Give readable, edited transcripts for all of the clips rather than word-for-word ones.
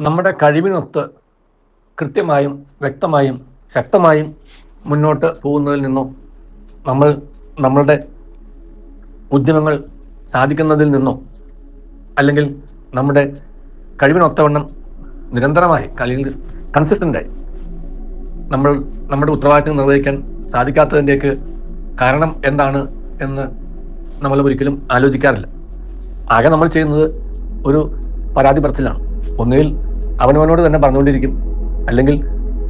നമ്മുടെ കഴിവിനൊത്ത് കൃത്യമായും വ്യക്തമായും ശക്തമായും മുന്നോട്ട് പോകുന്നതിൽ നിന്നോ നമ്മളുടെ ഉദ്യമങ്ങൾ സാധിക്കുന്നതിൽ നിന്നോ അല്ലെങ്കിൽ നമ്മുടെ കഴിവിനൊത്തവണ്ണം നിരന്തരമായി അല്ലെങ്കിൽ കൺസിസ്റ്റൻ്റായി നമ്മുടെ ഉത്തരവാദിത്തം നിർവഹിക്കാൻ സാധിക്കാത്തതിൻ്റെയൊക്കെ കാരണം എന്താണ് എന്ന് നമ്മൾ ഒരിക്കലും ആലോചിക്കാറില്ല. ആകെ നമ്മൾ ചെയ്യുന്നത് ഒരു പരാതി പറച്ചിലാണ്. ഒന്നുകിൽ അവനവനോട് തന്നെ പറഞ്ഞുകൊണ്ടിരിക്കും, അല്ലെങ്കിൽ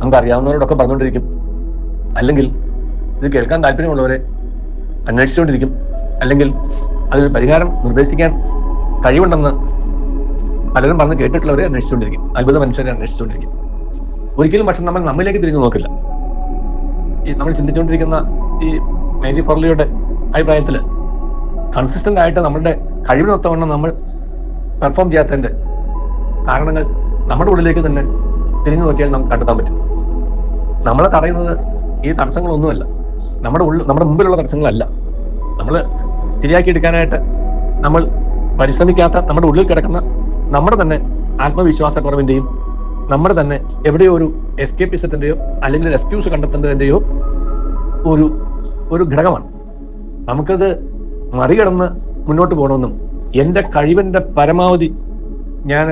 നമുക്കറിയാവുന്നവരോടൊക്കെ പറഞ്ഞുകൊണ്ടിരിക്കും, അല്ലെങ്കിൽ ഇത് കേൾക്കാൻ താല്പര്യമുള്ളവരെ അന്വേഷിച്ചുകൊണ്ടിരിക്കും, അല്ലെങ്കിൽ അതിൽ പരിഹാരം നിർദ്ദേശിക്കാൻ കഴിവുണ്ടെന്ന് പലരും പറഞ്ഞ് കേട്ടിട്ടുള്ളവരെ അന്വേഷിച്ചുകൊണ്ടിരിക്കും, അത്ഭുത മനുഷ്യരെ അന്വേഷിച്ചുകൊണ്ടിരിക്കും. ഒരിക്കലും പക്ഷെ നമ്മളിലേക്ക് തിരിഞ്ഞു നോക്കില്ല. നമ്മൾ ചിന്തിച്ചുകൊണ്ടിരിക്കുന്ന ഈ മേരി ഫോർലിയുടെ അഭിപ്രായത്തിൽ കൺസിസ്റ്റന്റ് ആയിട്ട് നമ്മളുടെ കഴിവിനൊത്തവണ്ണം നമ്മൾ പെർഫോം ചെയ്യാത്തതിൻ്റെ കാരണങ്ങൾ നമ്മുടെ ഉള്ളിലേക്ക് തന്നെ തിരിഞ്ഞു നോക്കിയാൽ നമുക്ക് കണ്ടെത്താൻ പറ്റും. നമ്മളെ തടയുന്നത് ഈ തടസ്സങ്ങളൊന്നുമല്ല, നമ്മുടെ മുമ്പിലുള്ള തടസ്സങ്ങളല്ല. നമ്മൾ ശരിയാക്കിയെടുക്കാനായിട്ട് നമ്മൾ പരിശ്രമിക്കാത്ത നമ്മുടെ ഉള്ളിൽ കിടക്കുന്ന നമ്മുടെ തന്നെ ആത്മവിശ്വാസക്കുറവിൻ്റെയും നമ്മുടെ തന്നെ എവിടെയോ ഒരു എസ്കേപ്പിസത്തിൻ്റെയോ അല്ലെങ്കിൽ ഒരു എക്സ്ക്യൂസ് കണ്ടെത്തേണ്ടതിൻ്റെയോ ഒരു ഘടകമാണ്. നമുക്കത് മറികടന്ന് മുന്നോട്ട് പോകണമെന്നും എൻ്റെ കഴിവിൻ്റെ പരമാവധി ഞാൻ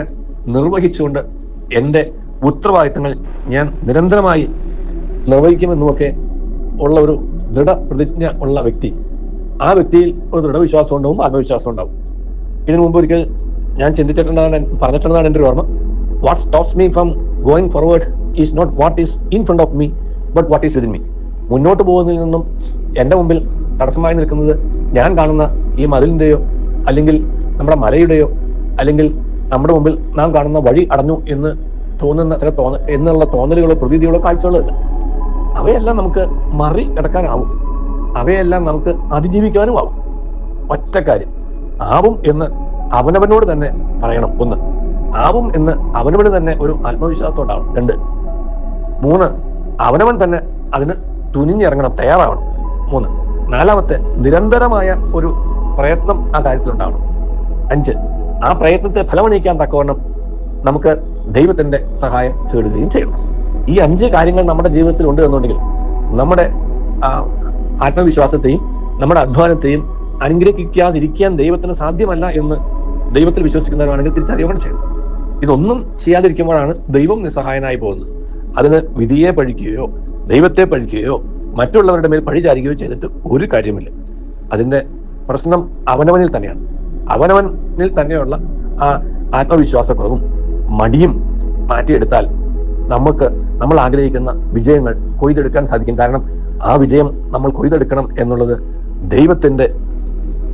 നിർവഹിച്ചുകൊണ്ട് എൻ്റെ ഉത്തരവാദിത്തങ്ങൾ ഞാൻ നിരന്തരമായി നിർവഹിക്കുമെന്നുമൊക്കെ ഉള്ള ഒരു ദൃഢപ്രതിജ്ഞ ഉള്ള വ്യക്തി, ആ വ്യക്തിയിൽ ഒരു ദൃഢവിശ്വാസം ഉണ്ടാവും, ആത്മവിശ്വാസം ഉണ്ടാവും. ഇതിനു മുമ്പ് ഒരിക്കൽ ഞാൻ പറഞ്ഞിട്ടുള്ളതാണ് എൻ്റെ ഒരു ഓർമ്മ. What stops me from going forward is not what is in front of me but what is within me. മുന്നോട്ട് പോകുന്നതിൽ നിന്നും എൻ്റെ മുമ്പിൽ തടസ്സമായി നിൽക്കുന്നത് ഞാൻ കാണുന്ന ഈ മതിലിൻ്റെയോ അല്ലെങ്കിൽ നമ്മുടെ മലയുടെയോ അല്ലെങ്കിൽ നമ്മുടെ മുമ്പിൽ നാം കാണുന്ന വഴി അടഞ്ഞു എന്ന് എന്നുള്ള തോന്നലുകളോ പ്രതീതികളോ കാഴ്ചകളോ അല്ല. അവയെല്ലാം നമുക്ക് മറികടക്കാനാവും, അവയെല്ലാം നമുക്ക് അതിജീവിക്കാനും ആവും. ഒറ്റ കാര്യം, ആവും എന്ന് അവനവനോട് തന്നെ പറയണം. ഒന്ന്, ആവും എന്ന് അവനവന് തന്നെ ഒരു ആത്മവിശ്വാസം ഉണ്ടാവണം. 2, 3, അവനവൻ തന്നെ അതിന് തുനിഞ്ഞിറങ്ങണം, തയ്യാറാവണം. 3, 4, നിരന്തരമായ ഒരു പ്രയത്നം ആ കാര്യത്തിലുണ്ടാവണം. 5, ആ പ്രയത്നത്തെ ഫലമണിയിക്കാൻ തക്കവണ്ണം നമുക്ക് ദൈവത്തിന്റെ സഹായം തേടുകയും ചെയ്യണം. ഈ 5 കാര്യങ്ങൾ നമ്മുടെ ജീവിതത്തിൽ ഉണ്ട് എന്നുണ്ടെങ്കിൽ നമ്മുടെ ആത്മവിശ്വാസത്തെയും നമ്മുടെ അധ്വാനത്തെയും അനുഗ്രഹിക്കാതിരിക്കാൻ ദൈവത്തിന് സാധ്യമല്ല എന്ന് ദൈവത്തിൽ വിശ്വസിക്കുന്നവരാണെങ്കിൽ തിരിച്ചറിയുകയും ചെയ്യണം. ഇതൊന്നും ചെയ്യാതിരിക്കുമ്പോഴാണ് ദൈവം നിസ്സഹായനായി പോകുന്നത്. അതിന് വിധിയെ പഴിക്കുകയോ ദൈവത്തെ പഴിക്കുകയോ മറ്റുള്ളവരുടെ മേൽ പഴിചാരുകയോ ചെയ്തിട്ട് ഒരു കാര്യമില്ല. അതിന്റെ പ്രശ്നം അവനവനിൽ തന്നെയാണ്. അവനവനിൽ തന്നെയുള്ള ആ ആത്മവിശ്വാസക്കുറവും മടിയും മാറ്റിയെടുത്താൽ നമ്മൾ ആഗ്രഹിക്കുന്ന വിജയങ്ങൾ കൊയ്തെടുക്കാൻ സാധിക്കും. കാരണം ആ വിജയം നമ്മൾ കൊയ്തെടുക്കണം എന്നുള്ളത് ദൈവത്തിന്റെ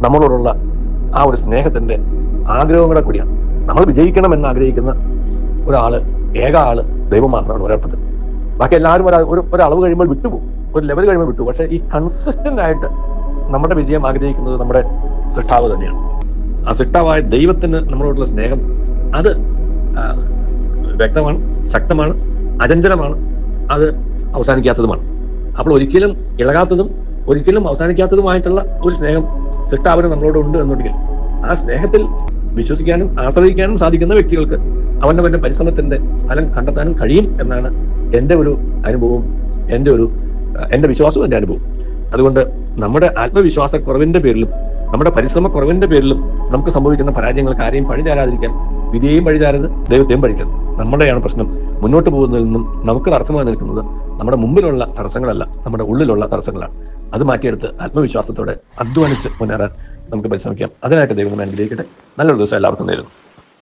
നമ്മളോടുള്ള ആ ഒരു സ്നേഹത്തിന്റെ ആഗ്രഹങ്ങളെ കൂടിയാണ്. നമ്മൾ വിജയിക്കണം എന്ന് ആഗ്രഹിക്കുന്ന ഏക ആള് ദൈവം മാത്രമാണ് ഒരർത്ഥത്തിൽ. ബാക്കി എല്ലാവരും ഒരു അളവ് കഴിയുമ്പോൾ വിട്ടുപോകും, ഒരു ലെവൽ കഴിയുമ്പോൾ വിട്ടു. പക്ഷെ ഈ കൺസിസ്റ്റന്റ് ആയിട്ട് നമ്മുടെ വിജയം ആഗ്രഹിക്കുന്നത് നമ്മുടെ സൃഷ്ടാവ് തന്നെയാണ്. ആ സൃഷ്ടാവായ ദൈവത്തിന് നമ്മളോടുള്ള സ്നേഹം അത് വ്യക്തമാണ്, ശക്തമാണ്, അചഞ്ചലമാണ്, അത് അവസാനിക്കാത്തതുമാണ്. അപ്പോൾ ഒരിക്കലും ഇളകാത്തതും ഒരിക്കലും അവസാനിക്കാത്തതുമായിട്ടുള്ള ഒരു സ്നേഹം സൃഷ്ടാവിന് നമ്മളോട് ഉണ്ട് എന്നുണ്ടെങ്കിൽ ആ സ്നേഹത്തിൽ വിശ്വസിക്കാനും ആശ്രയിക്കാനും സാധിക്കുന്ന വ്യക്തികൾക്ക് അവന്റെ പരിശ്രമത്തിന്റെ ഫലം കണ്ടെത്താനും കഴിയും എന്നാണ് എൻ്റെ ഒരു അനുഭവവും എൻ്റെ വിശ്വാസവും എൻ്റെ അനുഭവം. അതുകൊണ്ട് നമ്മുടെ ആത്മവിശ്വാസക്കുറവിന്റെ പേരിലും നമ്മുടെ പരിശ്രമക്കുറവിന്റെ പേരിലും നമുക്ക് സംഭവിക്കുന്ന പരാജയങ്ങൾക്ക് ആരെയും പഴിചാരാതിരിക്കാൻ വിധിയെയും പഴിചാരരുത്, ദൈവത്തെയും പഴിക്കരുത്. നമ്മുടെയാണ് പ്രശ്നം. മുന്നോട്ട് പോകുന്നതിൽ നിന്നും നമുക്ക് തടസ്സമായി നിൽക്കുന്നത് നമ്മുടെ മുമ്പിലുള്ള തടസ്സങ്ങളല്ല, നമ്മുടെ ഉള്ളിലുള്ള തടസ്സങ്ങളാണ്. അത് മാറ്റിയെടുത്ത് ആത്മവിശ്വാസത്തോടെ അധ്വാനിച്ച് മുന്നേറാൻ നമുക്ക് പരിശ്രമിക്കാം. അതിനായിട്ട് ദൈവം അനുഗ്രഹിക്കട്ടെ. നല്ലൊരു ദിവസം എല്ലാവർക്കും നേരുന്നു.